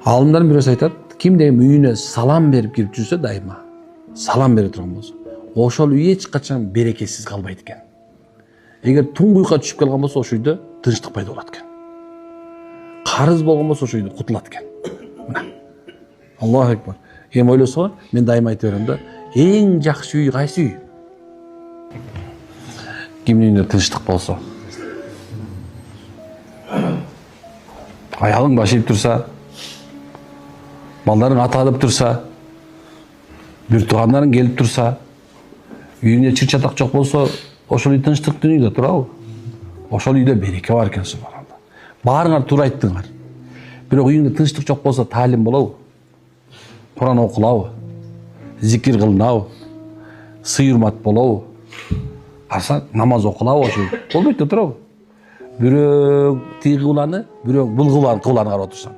Алымдардын бирөөсү айтат, кимде үйүнө салам берип кирип жүрсө дайыма, салам бере турган болсо, ошол үй эч качан берекесиз калбайт экен. Эгер туңгуйукка түшүп калган болсо, ошол үйдө тынчтык пайда болот экен. Карыз болгон болсо, ошол үйдө кутулат экен. Аллаху акбар. Эми ойлосо, мен дайыма айтып берем да, эң жакшы үй кайсы үй? Кимдин үйүндө тынчтык болсо. Аялың баш ийип турса, балдарың аталып турса, бир туугандарың келип турса, үйүндө чыр чатак жок болсо, ошол үй тынчтыктын үйүндө турабы? Ошол үйдө береке бар экен, субханалла. Баарыңар туура айттыңар. Бирок үйүңдө тынчтык жок болсо, таалим болобу? Куран окулабы? Зикир кылынабы? Сый-урмат болобу? Аса намаз окулабы ошол? Болбойт да турабы? Бирөө тиги кыланы, бирөө бул кыланы карап отурсаң.